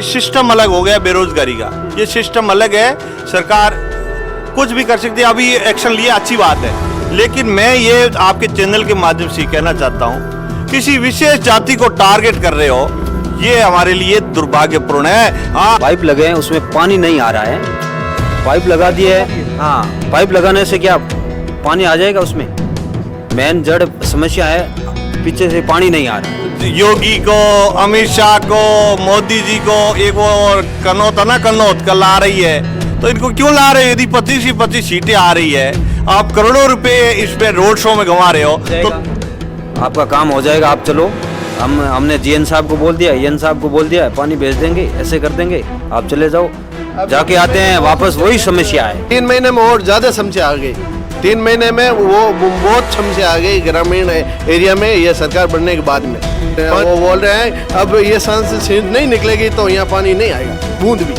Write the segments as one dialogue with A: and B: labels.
A: System अलग हो गया बेरोजगारी का, ये सिस्टम अलग है। सरकार कुछ भी कर सकती है, अभी एक्शन लिया अच्छी बात है, लेकिन मैं ये आपके चैनल के माध्यम से कहना चाहता हूँ, किसी विशेष जाति को टारगेट कर रहे हो, ये हमारे लिए दुर्भाग्यपूर्ण है। हाँ,
B: पाइप लगे हैं, उसमें पानी नहीं आ रहा है। पाइप लगा दिए है, हाँ, पाइप लगाने से क्या पानी आ जाएगा उसमें? मेन जड़ समस्या है, पीछे से पानी नहीं आ रहा।
A: योगी को, अमित शाह को, मोदी जी को, एक वो कनौत है ना, कनौत कल आ रही है, तो इनको क्यों ला रहे हो? यदि 25 सीटें आ रही है, आप करोड़ों रुपए इस पे रोड शो में गंवा रहे हो, तो
B: आपका काम हो जाएगा, आप चलो। हमने जीएन साहब को बोल दिया, एन साहब को बोल दिया, पानी भेज देंगे, ऐसे कर देंगे, आप चले जाओ। जाके आते हैं वापस वही समस्या है।
C: 3 महीने में और ज्यादा समस्या आ गई। 3 महीने में वो बहुत समस्या आ गई ग्रामीण एरिया में, ये सरकार बनने के बाद में। वो बोल रहे हैं अब ये सांसद सीट नहीं निकलेगी तो यहाँ पानी नहीं आएगा, बूंद भी।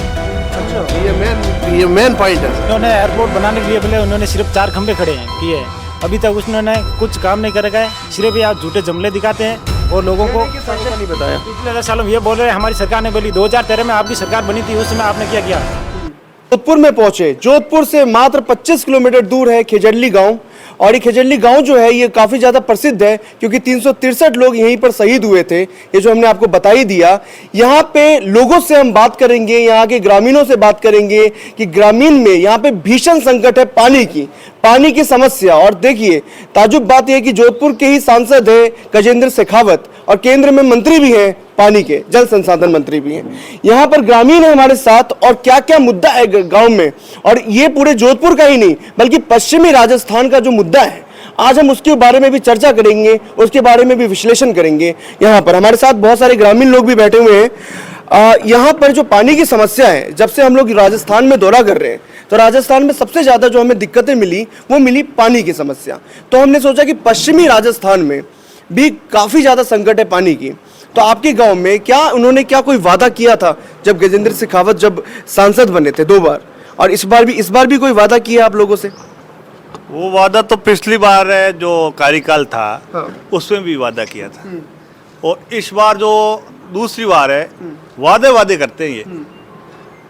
C: ये मेन पॉइंट है।
D: उन्होंने एयरपोर्ट बनाने के लिए बोले, उन्होंने सिर्फ 4 खंबे खड़े हैं किए, अभी तक उन्होंने कुछ काम नहीं कर गए, सिर्फ यहाँ झूठे जुमले दिखाते हैं और लोगों को
C: नहीं बताया।
D: पिछले सालों में ये बोल रहे हैं हमारी सरकार ने बोली 2013 में आपकी सरकार बनी थी, उस समय आपने क्या किया?
E: जोधपुर में पहुंचे। जोधपुर से मात्र 25 किलोमीटर दूर है खेजड़ली गांव, और ये खेजड़ली गांव जो है ये काफ़ी ज़्यादा प्रसिद्ध है क्योंकि 363 लोग यहीं पर शहीद हुए थे, ये जो हमने आपको बता ही दिया। यहाँ पे लोगों से हम बात करेंगे, यहाँ के ग्रामीणों से बात करेंगे कि ग्रामीण में यहाँ पे भीषण संकट है पानी की समस्या। और देखिए, ताजुब बात यह कि जोधपुर के ही सांसद है गजेंद्र शेखावत और केंद्र में मंत्री भी हैं, पानी के जल संसाधन मंत्री भी हैं। यहाँ पर ग्रामीण है हमारे साथ, और क्या क्या मुद्दा है गांव में, और ये पूरे जोधपुर का ही नहीं बल्कि पश्चिमी राजस्थान का जो मुद्दा है, आज हम उसके बारे में भी चर्चा करेंगे, उसके बारे में भी विश्लेषण करेंगे। यहाँ पर हमारे साथ बहुत सारे ग्रामीण लोग भी बैठे हुए हैं। यहाँ पर जो पानी की समस्या है, जब से हम लोग राजस्थान में दौरा कर रहे हैं तो राजस्थान में सबसे ज्यादा जो हमें दिक्कतें मिली वो मिली पानी की समस्या। तो हमने सोचा कि पश्चिमी राजस्थान में भी काफी ज्यादा संकट है पानी की। तो आपके गांव में क्या उन्होंने कोई वादा किया था जब गजेंद्र शेखावत जब सांसद बने थे 2 बार, और इस बार भी कोई वादा किया आप लोगों से?
A: वो वादा तो पिछली बार है जो कार्यकाल था,
E: हाँ।
A: उसमें भी वादा किया था, और इस बार जो दूसरी बार है, वादे करते हैं ये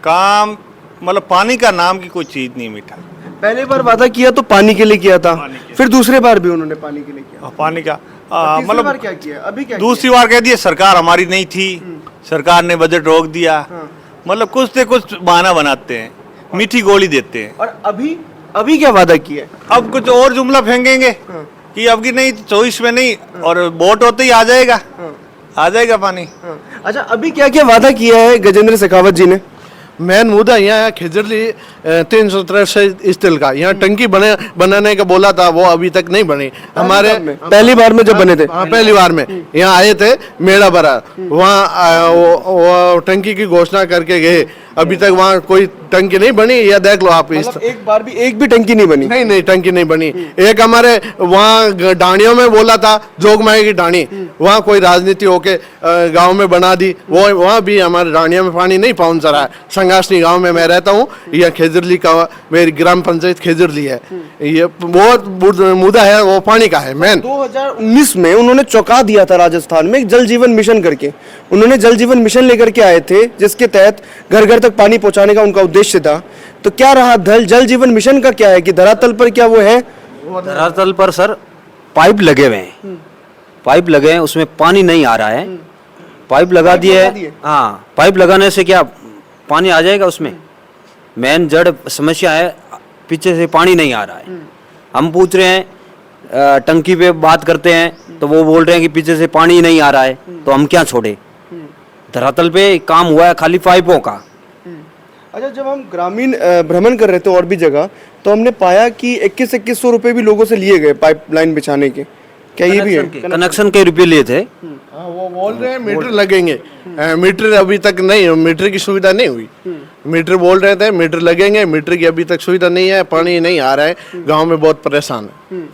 A: काम, मतलब पानी का नाम की कोई चीज नहीं मीठा।
E: पहले बार वादा किया तो पानी के लिए किया था, फिर दूसरे बार भी उन्होंने पानी के लिए किया।
A: पानी का
E: मतलब क्या किया अभी? क्या
A: दूसरी बार कह दिया सरकार हमारी नहीं थी, सरकार ने बजट रोक दिया। मतलब कुछ से कुछ बहाना बनाते हैं, मीठी गोली देते हैं।
E: और अभी क्या वादा किया है?
A: अब कुछ और जुमला फेंकेंगे कि अब की नहीं, 24 में नहीं, और वोट होते ही आ जाएगा पानी।
E: अच्छा, अभी क्या क्या वादा किया है गजेंद्र शेखावत जी ने?
C: मेन मुद्दा यहाँ खेजड़ली 363 स्टील का, यहाँ टंकी बनाने का बोला था, वो अभी तक नहीं बनी। हमारे
E: पहली बार में जब बने थे,
C: हाँ, पहली बार में यहाँ आए थे मेड़ा भरा, वहाँ वो टंकी की घोषणा करके गए, अभी तक वहाँ कोई टंकी नहीं बनी। या देख लो आप,
E: मतलब एक भी टंकी नहीं बनी?
C: नहीं, टंकी नहीं बनी। एक हमारे वहाँ डाणियों में बोला था, जोगमाई की डाणी, वहाँ कोई राजनीति होके गांव में बना दी, वो वहाँ भी हमारे डाणियों में पानी नहीं पहुँच रहा है। संगासनी गांव में मैं रहता हूँ, यह खेजड़ली का, मेरी ग्राम पंचायत खेजड़ली है। ये बहुत मुद्दा है, वो पानी का है मेन।
E: 2019 में उन्होंने चौंका दिया था राजस्थान में जल जीवन मिशन करके। उन्होंने जल जीवन मिशन लेकर के आए थे, जिसके तहत घर घर तक पानी पहुंचाने का उनका उद्देश्य था। तो क्या रहा जल जीवन मिशन का क्या है कि धरातल पर क्या वो है?
B: धरातल पर सर पाइप लगे हुए हैं, पाइप लगे हैं, उसमें पानी नहीं आ रहा है। पाइप लगा दिए है, हाँ, पाइप लगाने से क्या पानी आ जाएगा उसमें? मेन जड़ समस्या है, पीछे से पानी नहीं आ रहा है। हम पूछ रहे हैं, टंकी पे बात करते हैं तो वो बोल रहे हैं कि पीछे से पानी नहीं आ रहा है, तो हम क्या छोड़े? धरातल पे काम हुआ है खाली पाइपों का।
E: अच्छा, जब हम ग्रामीण भ्रमण कर रहे थे और भी जगह, तो हमने पाया कि 2100 रुपए भी लोगों से लिए गए पाइपलाइन बिछाने के। क्या ये भी है?
B: कनेक्शन के रुपये लिए थे।
C: वो बोल रहे हैं मीटर लगेंगे, मीटर अभी तक नहीं, मीटर की सुविधा नहीं हुई। मीटर बोल रहे थे मीटर लगेंगे, मीटर की अभी तक सुविधा नहीं है, पानी नहीं आ रहा है, गांव में बहुत परेशान है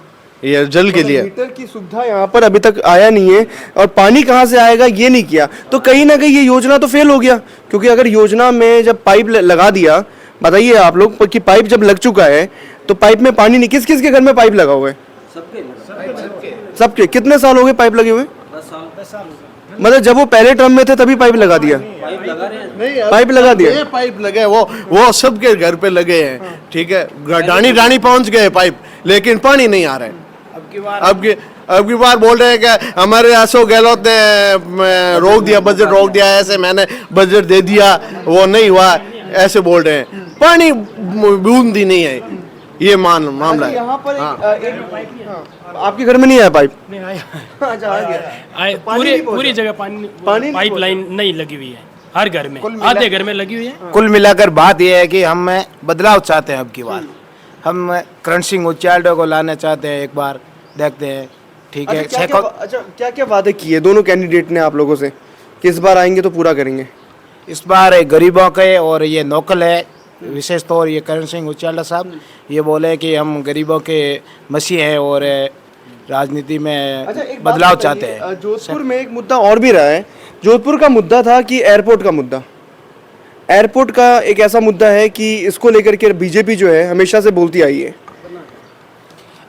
C: ये जल के लिए।
E: मीटर की सुविधा यहाँ पर अभी तक आया नहीं है, और पानी कहाँ से आएगा ये नहीं किया। तो कहीं ना कहीं ये योजना तो फेल हो गया, क्योंकि अगर योजना में जब पाइप लगा दिया, बताइए आप लोग कि पाइप जब लग चुका है तो पाइप में पानी नहीं, किस किस के घर में पाइप लगा हुआ है? सबके। कितने साल हो गए पाइप लगे हुए? 10 साल। मतलब जब वो पहले टर्म में थे तभी पाइप लगा दिया?
C: नहीं,
E: पाइप लगा दिया?
C: ये पाइप लगे, वो सबके घर पे लगे हैं, ठीक है, डाणी पहुंच गए पाइप, लेकिन पानी नहीं आ रहा है। अब की बार बोल रहे हैं कि हमारे अशोक गहलोत ने रोक दिया, बजट रोक दिया, ऐसे मैंने बजट दे दिया, वो नहीं हुआ, ऐसे बोल रहे हैं। पानी बूंद ही नहीं है, ये मामला है।
E: यहाँ पर आपके घर में नहीं आया पाइप? अच्छा, आ गया।
F: पूरी जगह पानी पाइप लाइन नहीं लगी हुई है, हर घर में, आधे घर में लगी हुई है।
G: कुल मिलाकर बात यह है कि हम बदलाव चाहते हैं। अब की बार हम करण सिंह उच्चाल्डो को लाना चाहते हैं, एक बार देखते हैं, ठीक है।
E: क्या क्या वादे किए दोनों कैंडिडेट ने आप लोगों से कि इस बार आएंगे तो पूरा करेंगे?
G: इस बार गरीबों के, और ये नोकल है विशेष तौर, ये करण सिंह उच्चाल्डा साहब ये बोले कि हम गरीबों के मसीह हैं और राजनीति में बदलाव चाहते हैं।
E: जोधपुर में एक मुद्दा और भी रहा है। जोधपुर का मुद्दा था कि एयरपोर्ट का मुद्दा, एयरपोर्ट का एक ऐसा मुद्दा है कि इसको लेकर के बीजेपी जो है हमेशा से बोलती आई है।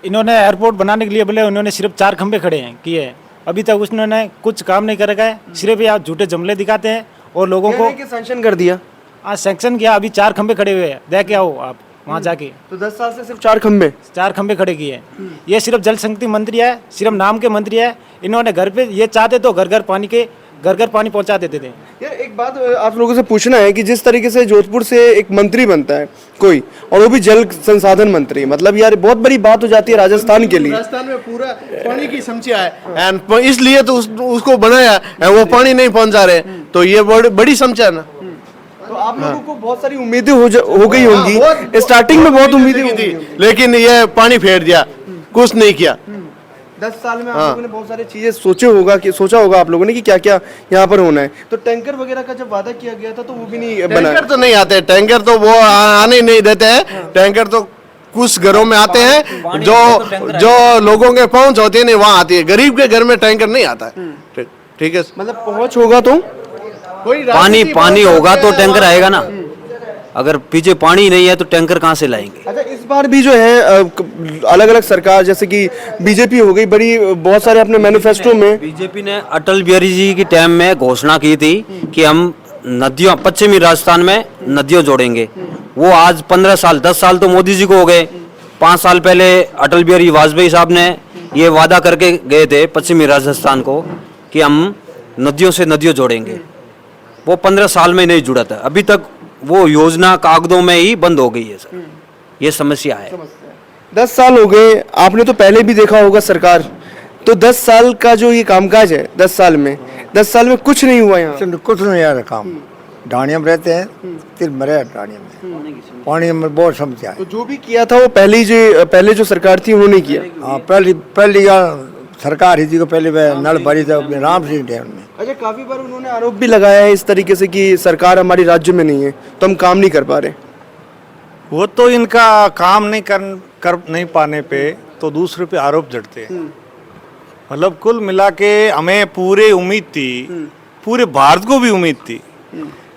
D: इन्होंने एयरपोर्ट बनाने के लिए बोले, उन्होंने सिर्फ 4 खंबे खड़े हैं किए, अभी तक उन्होंने कुछ काम नहीं कर रखा है, सिर्फ ये आप झूठे जुमले दिखाते हैं और लोगों को
E: सैंक्शन कर दिया।
D: आज सैंक्शन किया, अभी 4 खंबे खड़े हुए हैं, देख के आओ आप वहाँ जाके।
E: तो 10 साल से सिर्फ 4 खंबे
D: 4 खंबे खड़े किए। ये सिर्फ जल शक्ति मंत्री है, सिर्फ नाम के मंत्री है। इन्होंने घर पे ये चाहते तो घर घर पानी पहुंचा देते थे।
E: यार एक बात आप लोगों से पूछना है कि जिस तरीके से जोधपुर से एक मंत्री बनता है कोई, और वो भी जल संसाधन मंत्री, मतलब यार बहुत बड़ी बात हो जाती है राजस्थान के लिए।
C: राजस्थान में पूरा पानी की समस्या है, एंड इसलिए तो उसको बनाया, वो पानी नहीं पहुंचा रहे, तो ये बड़ी समस्या है ना।
E: तो आप लोगों को बहुत सारी उम्मीदें हो गई होंगी, स्टार्टिंग में बहुत उम्मीदें थी,
C: लेकिन ये पानी फेर दिया, कुछ नहीं किया।
E: 10 साल में आप लोगों ने बहुत सारी चीजें सोचा होगा आप लोगों ने कि क्या क्या यहाँ पर होना है। तो टैंकर वगैरह का जब वादा किया गया था तो वो भी नहीं बना।
C: टैंकर तो नहीं आते, टैंकर तो वो आने नहीं देते हैं। टैंकर तो कुछ घरों में आते हैं, जो लोगों के पहुंच होती है नहीं वहाँ आती है, गरीब के घर में टैंकर नहीं आता है। ठीक है,
E: मतलब पहुंच होगा तो
B: पानी होगा तो टैंकर आएगा ना, अगर पीछे पानी नहीं है तो टैंकर कहाँ से लाएंगे?
E: अच्छा, इस बार भी जो है अलग अलग सरकार, जैसे कि बीजेपी हो गई बड़ी, बहुत सारे अपने मैनिफेस्टो में
B: बीजेपी ने अटल बिहारी जी की टाइम में घोषणा की थी कि हम नदियों, पश्चिमी राजस्थान में नदियों जोड़ेंगे। वो आज 15 साल 10 साल तो मोदी जी को हो गए। 5 साल पहले अटल बिहारी वाजपेयी साहब ने ये वादा करके गए थे पश्चिमी राजस्थान को कि हम नदियों से नदियों जोड़ेंगे। वो 15 साल में नहीं जुड़ा था, अभी तक वो योजना कागजों में ही बंद हो गई है सर, ये समस्या है।
E: 10 साल हो गए, आपने तो पहले भी देखा होगा सरकार, तो 10 साल का जो ये कामकाज है 10 साल में कुछ नहीं हुआ यहाँ।
H: कुछ नहीं यार काम, डाणिया में रहते हैं, फिर मरे डाणिया में, पानी में बहुत समस्या है।
E: तो जो भी किया था वो पहले जो सरकार थी उन्होंने किया।
H: हाँ, पहली सरकार ही थी को पहले नल भरी था राम सिंह डैम में।
E: अच्छा, काफी बार उन्होंने आरोप भी लगाया है इस तरीके से कि सरकार हमारी राज्य में नहीं है तो हम काम नहीं कर पा रहे।
A: वो तो इनका काम नहीं कर नहीं पाने पे तो दूसरे पे आरोप जड़ते हैं। मतलब कुल मिला के हमें पूरे उम्मीद थी, पूरे भारत को भी उम्मीद थी,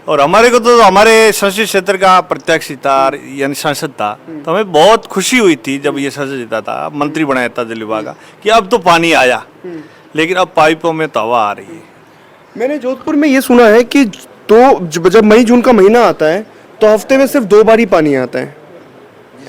A: और हमारे को तो हमारे संसदीय क्षेत्र का प्रत्यक्ष था यानी सांसद था, तो हमें बहुत खुशी हुई थी जब ये संसद जीता था, मंत्री बनाया था जल विभाग का, कि अब तो पानी आया, लेकिन अब पाइपों में तो हवा आ रही है।
E: मैंने जोधपुर में ये सुना है कि जब मई जून का महीना आता है तो हफ्ते में सिर्फ 2 बार ही पानी आता है,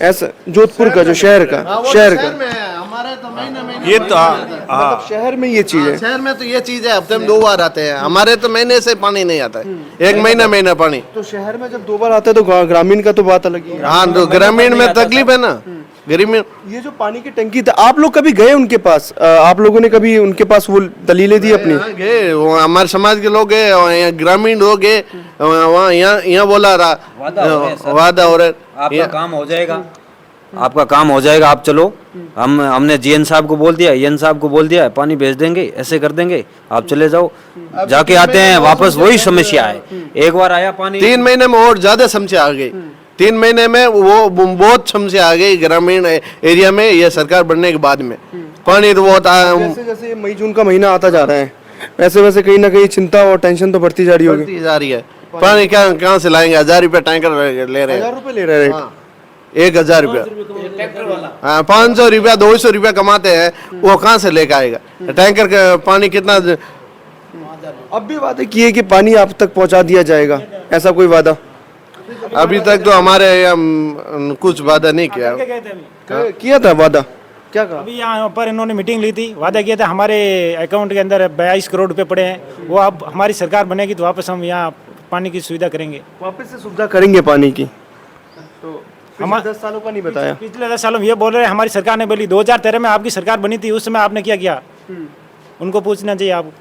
E: ऐसा जोधपुर का जो शहर का
C: हमारे तो महीने
A: ये तो
E: मतलब शहर में ये चीज है।
C: शहर में तो ये चीज है, हफ्ते में 2 बार आते हैं, हमारे तो महीने से पानी नहीं आता है, एक महीना पानी।
E: तो शहर में जब 2 बार आता है तो ग्रामीण का तो बात अलग ही है।
C: हाँ, तो ग्रामीण में तकलीफ है ना, गरीब में।
E: ये जो पानी की टंकी था, आप लोग कभी गए उनके पास? आप लोगों ने कभी उनके पास वो दलीलें दी अपनी?
C: गए, हमारे समाज के लोग गए, ग्रामीण लोग गए, वहाँ यहाँ बोला रहा वादा हो रहा,
B: आपका काम हो जाएगा, आपका काम हो जाएगा, आप चलो। हमने जीएन साहब को बोल दिया, एन साहब को बोल दिया, पानी भेज देंगे, ऐसे कर देंगे, आप चले जाओ। जाके आते हैं वापस वही समस्या है, एक बार आया पानी,
C: 3 महीने में और ज्यादा समस्या आ गई। 3 महीने में वो बहुत समस्या आ गई ग्रामीण एरिया में, ये सरकार बनने के बाद में पानी तो बहुत
E: जैसे जैसे मई जून का महीना आता जा रहा है वैसे वैसे कहीं ना कहीं चिंता और टेंशन तो बढ़ती जा रही होगी।
C: जा रही है, पानी कहाँ से लाएंगे? 1000 रुपये टैंकर ले रहे हैं,
E: 1000 रुपये ले रहे हैं।
C: 1000 रुपया, हाँ, 500 रुपया 200 रुपया कमाते हैं, वो कहाँ से लेकर आएगा? टैंकर का पानी कितना
E: अब भी वादे किए कि पानी आप तक पहुंचा दिया जाएगा, ऐसा कोई वादा?
C: अभी तक तो हमारे यहाँ कुछ वादा नहीं किया।
E: किया था वादा, क्या कहा?
D: अभी यहाँ पर इन्होंने मीटिंग ली थी, वादा किया था हमारे अकाउंट के अंदर 22 करोड़ रुपए पड़े हैं, वो अब हमारी सरकार बनेगी तो वापस हम यहाँ पानी की सुविधा करेंगे।
E: वापस से सुविधा करेंगे पानी की? तो हमारे 10 सालों का नहीं बताया।
D: पिछले 10 सालों में ये बोल रहे हैं हमारी सरकार ने बोली 2013 में आपकी सरकार बनी थी, उस समय आपने क्या किया, उनको पूछना चाहिए आप।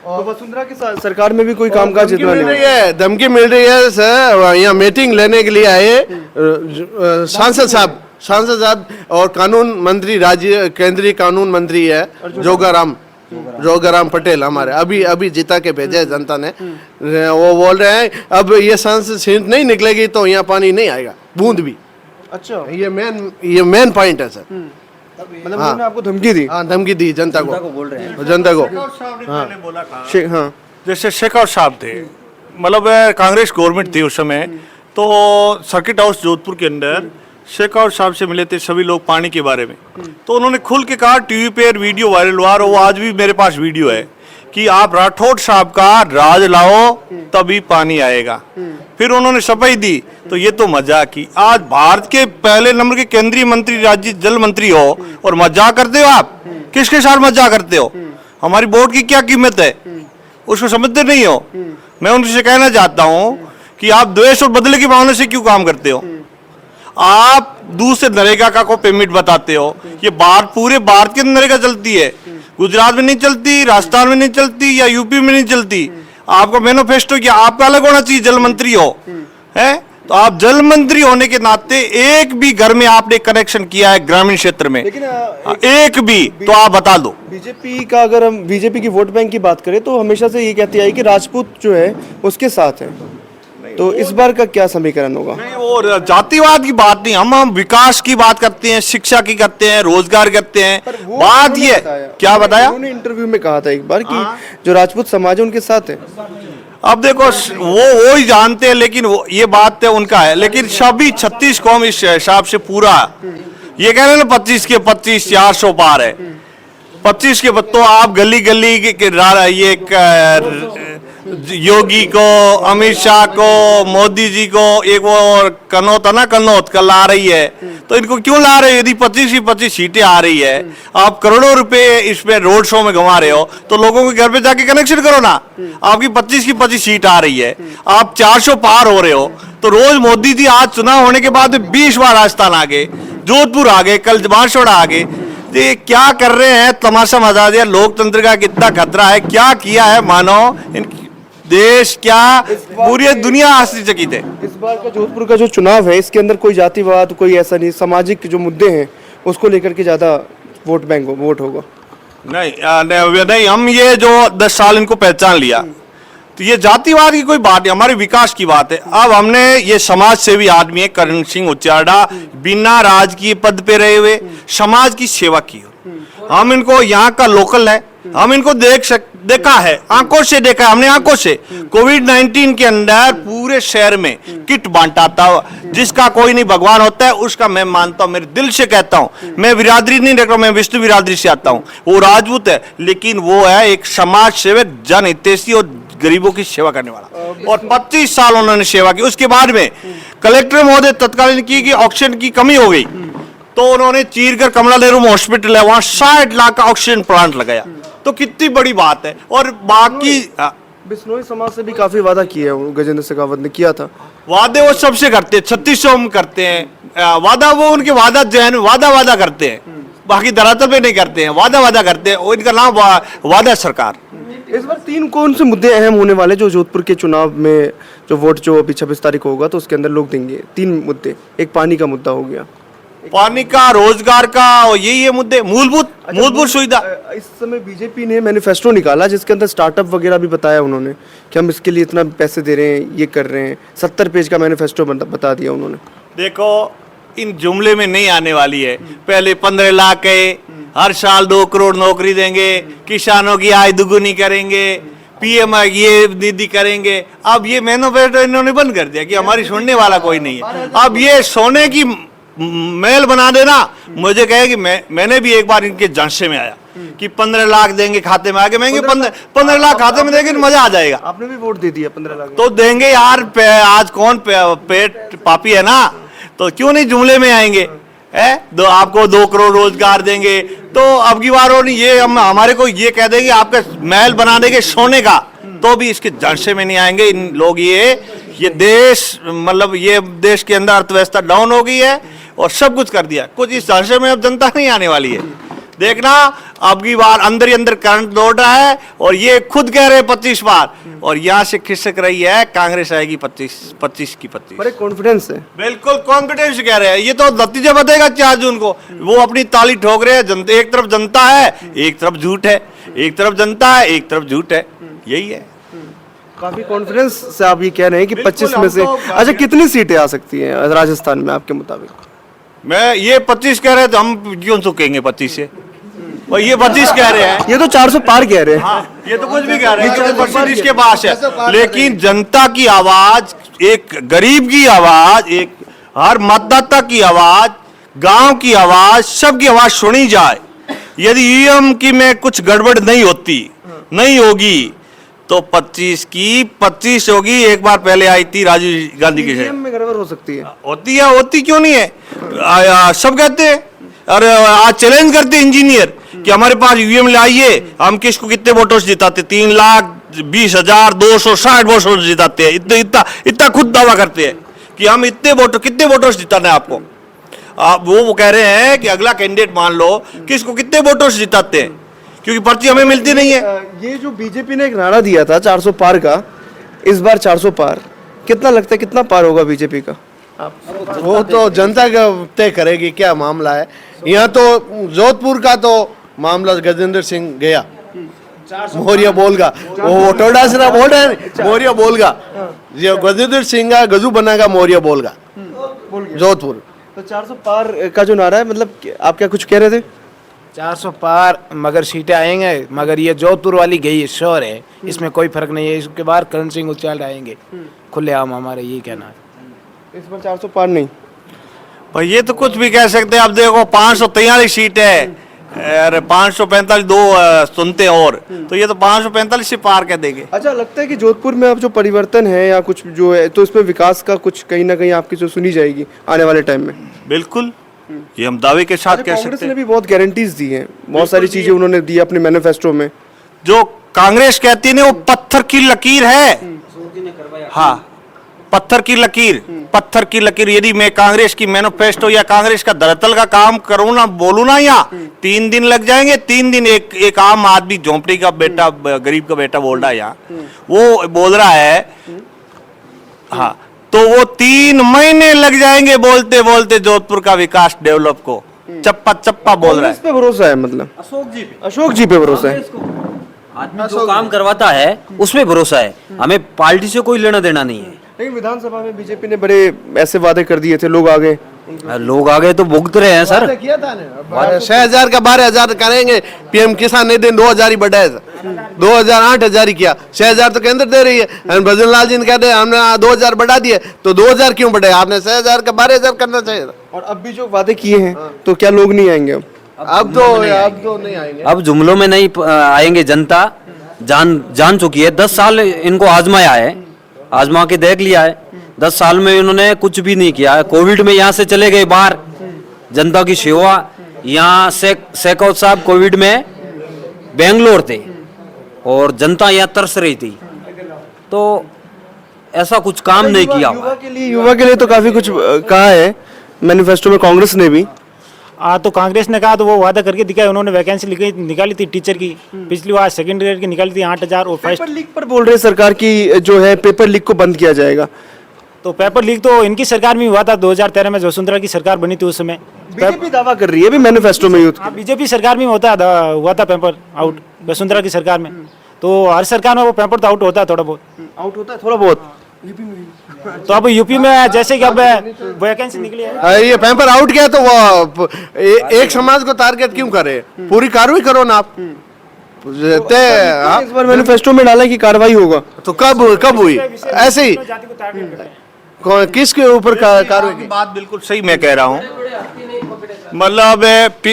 E: तो वसुंधरा की सरकार में भी कोई कामकाज
C: धमकी
E: इतना
C: मिल
E: नहीं
C: रही है, धमकी मिल रही है सर। यहाँ मीटिंग लेने के लिए आए सांसद साहब और कानून मंत्री, राज्य केंद्रीय कानून मंत्री है जोगाराम पटेल हमारे, अभी जिता के भेजे है जनता ने। वो बोल रहे हैं अब ये सांसद सीट नहीं निकलेगी तो यहाँ पानी नहीं आएगा बूंद भी।
E: अच्छा,
C: ये मेन पॉइंट है सर।
E: मतलब उन्होंने आपको धमकी दी?
C: हाँ, धमकी दी जनता को बोल रहे हैं, जनता को।
E: हाँ,
A: जैसे शेखावत साहब थे, मतलब कांग्रेस गवर्नमेंट थी उस समय, तो सर्किट हाउस जोधपुर के अंदर शेखावत साहब से मिले थे सभी लोग पानी के बारे में। तो उन्होंने खुल के कहा, टीवी पे वीडियो वायरल हुआ और वो आज भी मेरे पास वीडियो है कि आप राठौड़ साहब का राज लाओ तभी पानी आएगा। फिर उन्होंने शपथ दी, तो ये तो मजाक की। आज भारत के पहले नंबर के केंद्रीय मंत्री, राज्य जल मंत्री हो और मजाक करते हो आप। किसके साथ मजाक करते हो? हमारी वोट की क्या कीमत है, उसको समझते नहीं हो। मैं उनसे कहना चाहता हूँ कि आप द्वेष और बदले की भावना से क्यों काम करते हो? आप दूसरे नरेगा का को पेमेंट बताते हो, ये पूरे भारत के नरेगा चलती है, गुजरात में नहीं चलती, राजस्थान में नहीं चलती या यूपी में नहीं चलती। आपका मैनिफेस्टो क्या आपका अलग होना चाहिए, जल मंत्री हो है तो आप जल मंत्री होने के नाते एक भी घर में आपने कनेक्शन किया है ग्रामीण क्षेत्र में?
E: लेकिन
A: एक भी तो आप बता दो।
E: बीजेपी का, अगर हम बीजेपी की वोट बैंक की बात करें तो हमेशा से ये कहती आई कि राजपूत जो है उसके साथ है, तो इस बार का क्या समीकरण होगा?
A: नहीं, वो जातिवाद की बात नहीं, हम विकास की बात करते हैं, शिक्षा की करते हैं, रोजगार करते हैं। बात ये क्या बताया,
E: उन्होंने इंटरव्यू में कहा था एक बार कि जो राजपूत समाज है उनके साथ है।
A: अब देखो वो ही जानते हैं, लेकिन वो ये बात है उनका है, लेकिन सभी 36 कौम इस हिसाब से पूरा ये कह रहे हैं ना 25 के 25 400 पार है। 25 के तो आप गली गली ये योगी को, अमित शाह को, मोदी जी को, एक वो कनौत है ना, कनौत कल आ रही है, तो इनको क्यों ला रहे हो? यदि 25 की 25 सीटें आ रही है, आप करोड़ों रुपए इसमें रोड शो में गंवा रहे हो, तो लोगों के घर पे जाके कनेक्शन करो ना। आपकी 25 की 25 सीट आ रही है, आप 400 पार हो रहे हो, तो रोज मोदी जी आज चुनाव होने के बाद 20 बार राजस्थान आ गए, जोधपुर आ गए, कल बांसवाड़ा आ गए। ये क्या कर रहे हैं? तमाशा मचा दिया। लोकतंत्र का कितना खतरा है, क्या किया है मानो देश, क्या पूरी दुनिया आश्चर्यचकित है।
E: इस बार का जोधपुर का जो चुनाव है इसके अंदर कोई जातिवाद, कोई ऐसा नहीं, सामाजिक जो मुद्दे हैं उसको लेकर के ज्यादा वोट होगा।
A: नहीं, हम ये जो 10 साल इनको पहचान लिया, तो ये जातिवाद की कोई बात नहीं, हमारे विकास की बात है। अब हमने ये समाज सेवी आदमी है करण सिंह उचाड़ा, बिना राजकीय पद पे रहे हुए समाज की सेवा की। हम इनको यहाँ का लोकल है, हम इनको देखा है, आंखों से देखा है हमने, आंखों से। कोविड-19 के अंदर पूरे शहर में किट बांटा था। जिसका कोई नहीं भगवान होता है उसका मैं मानता हूं, मेरे दिल से कहता हूं। मैं बिरादरी नहीं देख रहा, मैं विष्णु बिरादरी से आता हूं। वो राजपूत है, लेकिन वो है एक समाज सेवक, जन हितैषी और गरीबों की सेवा करने वाला, और 25 साल उन्होंने सेवा की। उसके बाद में कलेक्टर महोदय तत्कालीन की ऑक्सीजन की कमी हो गई, तो उन्होंने चीरकर कमला नेहरू हॉस्पिटल है वहां 60 लाख का ऑक्सीजन प्लांट लगाया। तो कितनी बड़ी बात है। और बाकी
E: बिश्नोई समाज से भी काफी वादा किया है गजेंद्र शेखावत ने, किया था
A: वादे। वो सबसे करते हैं, 3600 में करते हैं वादा, वो उनके वादा जहन वादा करते हैं, बाकी धरातल पे नहीं करते हैं, वादा करते हैं। इनका नाम वादा सरकार।
E: इस बार 3 कौन से मुद्दे अहम होने वाले जो जोधपुर के चुनाव में जो वोट जो अभी 26 तारीख को होगा तो उसके अंदर लोग देंगे? 3 मुद्दे, एक पानी का मुद्दा हो गया,
A: पानी का, रोजगार का, यही है मुद्दे, मूलभूत सुविधा।
E: इस समय बीजेपी ने मैनिफेस्टो निकाला जिसके अंदर स्टार्टअप वगैरह भी बताया उन्होंने कि हम इसके लिए इतना पैसे दे रहे हैं, ये कर रहे हैं। 70 पेज का मैनिफेस्टो बता दिया उन्होंने।
A: देखो, इन जुमले में नहीं आने वाली है। पहले 15 लाख है, हर साल 2 करोड़ नौकरी देंगे, किसानों की आय दुगुनी करेंगे, पीएम ये निधि करेंगे। अब ये मैनिफेस्टो इन्होंने बंद कर दिया कि हमारी सुनने वाला कोई नहीं है। अब ये सोने की मेल बना देना। मुझे कहे कि मैंने भी एक बार इनके झांसे में आया, कि 15 लाख देंगे खाते में, आगे महंगे 15 लाख खाते में देंगे तो मजा आ जाएगा।
E: आपने भी वोट दे दिया 15 लाख।
A: तो देंगे यार, आज कौन पेट पापी है ना, तो क्यों नहीं जुमले में आएंगे है। आपको 2 करोड़ रोजगार देंगे, तो अब की बार नहीं, ये हम हमारे को ये कह देंगे आपका महल बना देंगे सोने का, तो भी इसके झांसे में नहीं आएंगे इन लोग। ये देश, मतलब ये देश के अंदर अर्थव्यवस्था डाउन हो गई है और सब कुछ कर दिया, कुछ इस झांसे में अब जनता नहीं आने वाली है। देखना अब की बार अंदर ही अंदर करंट दौड़ रहा है, और ये खुद कह रहे हैं 25 बार, और यहाँ से खिसक रही है कांग्रेस आएगी 25 की 25।
E: बड़े कॉन्फिडेंस है।
A: बिल्कुल कॉन्फिडेंस कह रहे हैं, ये तो नतीजा बताएगा 4 जून को। वो अपनी ताली ठोक रहे हैं, जनता एक तरफ जनता है, एक तरफ झूठ है, एक तरफ जनता है, एक तरफ झूठ है, यही है।
E: काफी कॉन्फिडेंस से आप ये कह रहे हैं कि
A: बिल्कुल,
E: 25 में
A: हम
E: से।
A: तो
E: अच्छा, कितनी सीटें आ सकती हैं राजस्थान में आपके मुताबिक?
A: मैं ये 25 कह रहे हैं, तो हम क्यों चुकेंगे 25 से, और ये 25 कह रहे हैं।
E: ये तो 400 पार कह रहे हैं।
A: हाँ, ये तो कुछ भी कह रहे हैं, क्योंकि 25 इसके पास है, लेकिन जनता की आवाज, एक गरीब की आवाज, एक हर मतदाता की आवाज, गांव की आवाज, सबकी आवाज सुनी जाए। यदि ईवीएम की में कुछ गड़बड़ नहीं होगी, तो 25 की 25 होगी। एक बार पहले आई थी राजीव गांधी की
E: ईवीएम में गड़बड़ हो सकती है।
A: होती क्यों नहीं है, सब कहते हैं। अरे आज चैलेंज करते इंजीनियर कि हमारे पास ईवीएम लाइए, हम किसको कितने वोटों से जिताते, 3,20,260 वोटों से जिताते हैं। इतना खुद दावा करते हैं कि हम कितने वोटों से जिताना है आपको। वो कह रहे हैं कि अगला कैंडिडेट मान लो किसको कितने वोटों से जिताते हैं, क्योंकि पर्ची हमें मिलती नहीं है।
E: ये जो बीजेपी ने एक नारा दिया था 400 पार का, इस बार 400 पार, कितना लगता है कितना पार होगा बीजेपी का?
C: वो तो जनता का तय करेगी क्या मामला है। यहाँ तो जोधपुर का तो मामला गजेंद्र सिंह गया, मोरिया बोलगा, वो टोडा सिरा बोल रहे हैं, मोरिया बोलगा, ये गजेंद्र सिंह का गजू बनेगा, मोरिया बोलगा जोधपुर।
E: तो 400 पार का जो नारा है, मतलब आप क्या कुछ कह रहे थे?
G: 400 पार, मगर सीटें आएंगे, मगर ये जोधपुर वाली गई श्योर है, इसमें कोई फर्क नहीं है। इसके बाद करण सिंह उचाल आएंगे खुलेआम, हमारा ये कहना है।
E: इस बार 400 पार नहीं
A: भाई, ये तो कुछ भी कह सकते हैं। अब देखो 543 सीट है, अरे 545 दो सुनते हैं, और तो ये तो 545 से पार कर देंगे।
E: अच्छा, लगता है कि जोधपुर में अब जो परिवर्तन है या कुछ जो है, तो इसमें विकास का कुछ कहीं ना कहीं आपकी जो सुनी जाएगी आने वाले टाइम में?
A: बिल्कुल, ये हम दावे के साथ कह
E: कांग्रेस
A: सकते
E: ने
A: हैं।
E: भी बहुत गारंटीज दी हैं, बहुत सारी चीजें उन्होंने दी अपने मैनिफेस्टो में।
A: जो कांग्रेस कहती है ना, वो पत्थर की लकीर है। हाँ, पत्थर की लकीर। यदि मैं कांग्रेस की मैनिफेस्टो या कांग्रेस का धरातल का काम करूं ना, बोलूं ना, यहाँ 3 दिन लग जाएंगे। 3 दिन एक आम आदमी, झोंपड़ी का बेटा, गरीब का बेटा बोल रहा है यहाँ, वो बोल रहा है, हाँ, तो वो 3 महीने लग जाएंगे बोलते बोलते जोधपुर का विकास डेवलप को। चप्पा बोल रहा है।
E: इस पे भरोसा है, मतलब अशोक जी पे भरोसा है।
B: आदमी जो काम करवाता है उसमें भरोसा है, हमें पार्टी से कोई लेना देना नहीं है।
E: लेकिन विधानसभा में बीजेपी ने बड़े ऐसे वादे कर दिए थे, लोग आ गए तो भुगत रहे हैं सर।
C: किया था ना 6,000 का 12,000 करेंगे, पीएम किसान निधि 2,000 ही बढ़ाया था, 2,000 8,000 ही किया, 6,000 तो केंद्र दे रही है। भजन लाल जी ने कहते हैं हमने 2,000 बढ़ा दिए, तो 2,000 क्यों बढ़ाए, आपने 6,000 का 12,000 करना चाहिए था।
E: और अब भी जो वादे किए हैं, तो क्या लोग नहीं आएंगे?
C: अब तो नहीं आएंगे।
B: अब जुमलों में नहीं आएंगे, जनता जान चुकी है। 10 साल इनको आजमाया है, आजमा के देख लिया है। 10 साल में इन्होंने कुछ भी नहीं किया है। कोविड में यहाँ से चले गए बाहर, जनता की सेवा। यहाँ से शेखौत साहब कोविड में बेंगलोर थे और जनता यहाँ तरस रही थी, तो ऐसा कुछ काम नहीं किया।
E: युवा के लिए तो काफी कुछ कहा है मैनिफेस्टो में कांग्रेस ने भी।
D: तो कांग्रेस ने कहा, तो वो वादा करके दिखाया उन्होंने। वैकेंसी निकाली थी टीचर की, पिछली बार सेकंड ग्रेड की निकाली थी 8,000, और फर्स्ट
E: पेपर लीक पर बोल रहे सरकार की जो है पेपर लीक को बंद किया जाएगा।
D: तो पेपर लीक तो इनकी सरकार में हुआ था 2013 में, वसुंधरा की सरकार बनी थी उस समय।
E: बीजेपी दावा कर रही है भी मैनिफेस्टो में यूथ।
D: बीजेपी सरकार में हुआ था पेपर आउट, वसुंधरा की सरकार में। तो हर सरकार में वो पेपर तो आउट होता है, थोड़ा बहुत। तो अब यूपी में जैसे कि अब वैकेंसी निकली है,
C: ये पेपर आउट किया, तो वो एक समाज को टारगेट क्यों करे, पूरी कार्रवाई करो ना आप।
E: इस बार मैनिफेस्टो में डाला कि कार्रवाई होगा,
C: तो कब हुई ऐसे ही? किसके ऊपर कार्रवाई?
A: बात बिल्कुल सही मैं कह रहा हूँ। मतलब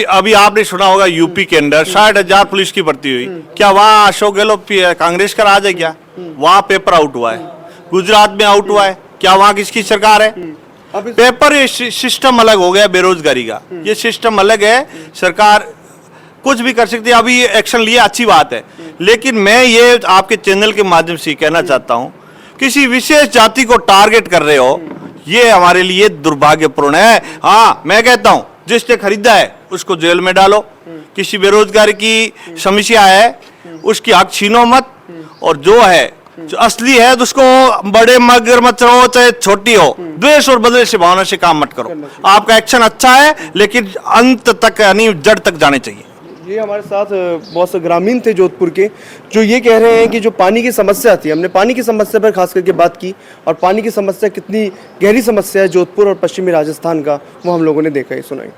A: अभी आपने सुना होगा यूपी के अंदर 60,000 पुलिस की भर्ती हुई, क्या वहाँ अशोक गहलोत कांग्रेस का राज है क्या? वहाँ पेपर आउट हुआ है। गुजरात में आउट हुआ है, क्या वहाँ किसकी सरकार है? पेपर ये सिस्टम अलग हो गया बेरोजगारी का, ये सिस्टम अलग है। सरकार कुछ भी कर सकती है, अभी एक्शन लिए अच्छी बात है, लेकिन मैं ये आपके चैनल के माध्यम से कहना चाहता हूँ, किसी विशेष जाति को टारगेट कर रहे हो, ये हमारे लिए दुर्भाग्यपूर्ण है। हाँ, मैं कहता हूँ जिसने खरीदा है उसको जेल में डालो, किसी बेरोजगारी की समस्या है उसकी हक छीनो मत, और जो है जो असली है तो उसको बड़े मगरमच्छ हो चाहे छोटी हो, द्वेष और बदले से भावना से काम मत करो। आपका एक्शन अच्छा है लेकिन अंत तक यानी जड़ तक जाने चाहिए।
E: ये हमारे साथ बहुत से ग्रामीण थे जोधपुर के, जो ये कह रहे हैं कि जो पानी की समस्या थी, हमने पानी की समस्या पर खास करके बात की, और पानी की समस्या कितनी गहरी समस्या है जोधपुर और पश्चिमी राजस्थान का, वो हम लोगों ने देखा ही सुनाई।